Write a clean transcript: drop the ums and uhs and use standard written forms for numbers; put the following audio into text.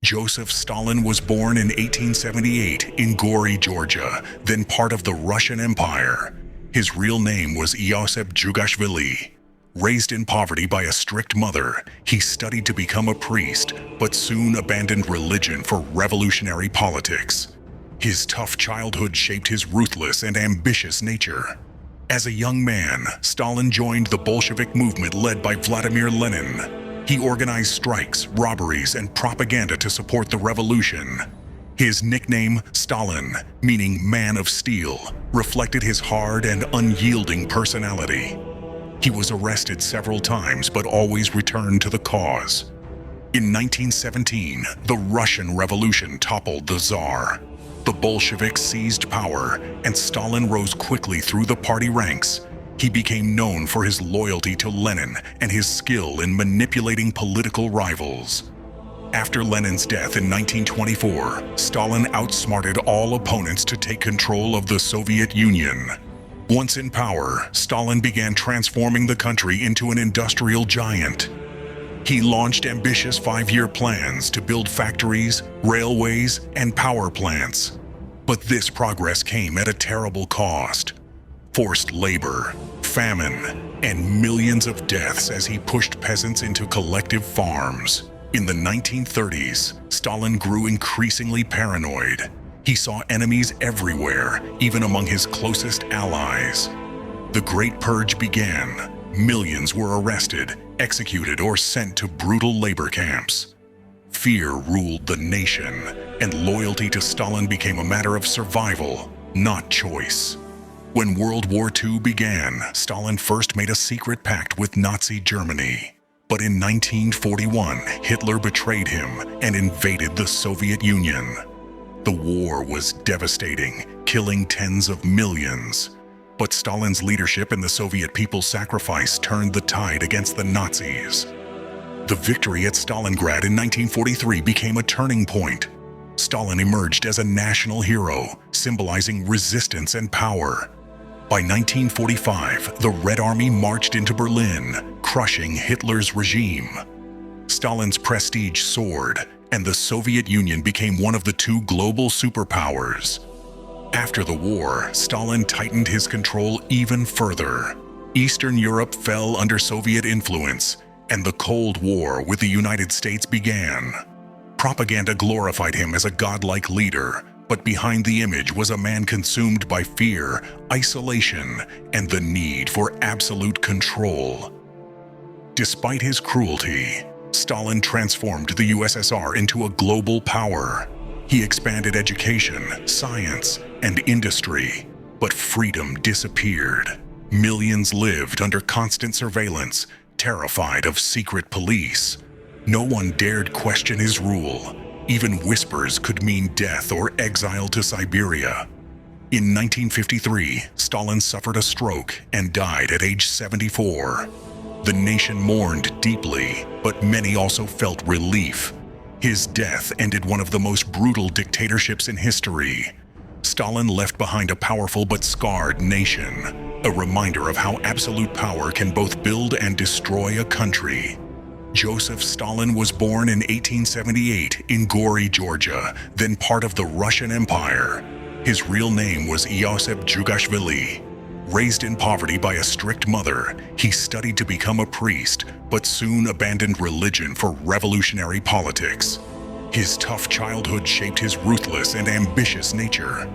Joseph Stalin was born in 1878 in Gori, Georgia, then part of the Russian Empire. His real name was Joseph Stalin. Raised in poverty by a strict mother, he studied to become a priest, but soon abandoned religion for revolutionary politics. His tough childhood shaped his ruthless and ambitious nature. As a young man, Stalin joined the Bolshevik movement led by Vladimir Lenin. He organized strikes, robberies, and propaganda to support the revolution. His nickname, Stalin, meaning man of steel, reflected his hard and unyielding personality. He was arrested several times but always returned to the cause. In 1917, the Russian Revolution toppled the Tsar. The Bolsheviks seized power, and Stalin rose quickly through the party ranks. He became known for his loyalty to Lenin and his skill in manipulating political rivals. After Lenin's death in 1924, Stalin outsmarted all opponents to take control of the Soviet Union. Once in power, Stalin began transforming the country into an industrial giant. He launched ambitious 5-year plans to build factories, railways, and power plants. But this progress came at a terrible cost. Forced labor, famine, and millions of deaths as he pushed peasants into collective farms. In the 1930s, Stalin grew increasingly paranoid. He saw enemies everywhere, even among his closest allies. The Great Purge began. Millions were arrested, executed, or sent to brutal labor camps. Fear ruled the nation, and loyalty to Stalin became a matter of survival, not choice. When World War II began, Stalin first made a secret pact with Nazi Germany. But in 1941, Hitler betrayed him and invaded the Soviet Union. The war was devastating, killing tens of millions. But Stalin's leadership and the Soviet people's sacrifice turned the tide against the Nazis. The victory at Stalingrad in 1943 became a turning point. Stalin emerged as a national hero, symbolizing resistance and power. By 1945, the Red Army marched into Berlin, crushing Hitler's regime. Stalin's prestige soared, and the Soviet Union became one of the two global superpowers. After the war, Stalin tightened his control even further. Eastern Europe fell under Soviet influence, and the Cold War with the United States began. Propaganda glorified him as a godlike leader, but behind the image was a man consumed by fear, isolation, and the need for absolute control. Despite his cruelty, Stalin transformed the USSR into a global power. He expanded education, science, and industry, but freedom disappeared. Millions lived under constant surveillance, terrified of secret police. No one dared question his rule. Even whispers could mean death or exile to Siberia. In 1953, Stalin suffered a stroke and died at age 74. The nation mourned deeply, but many also felt relief. His death ended one of the most brutal dictatorships in history. Stalin left behind a powerful but scarred nation, a reminder of how absolute power can both build and destroy a country. Joseph Stalin was born in 1878 in Gori, Georgia, then part of the Russian Empire. His real name was Joseph Stalin. Raised in poverty by a strict mother, he studied to become a priest, but soon abandoned religion for revolutionary politics. His tough childhood shaped his ruthless and ambitious nature.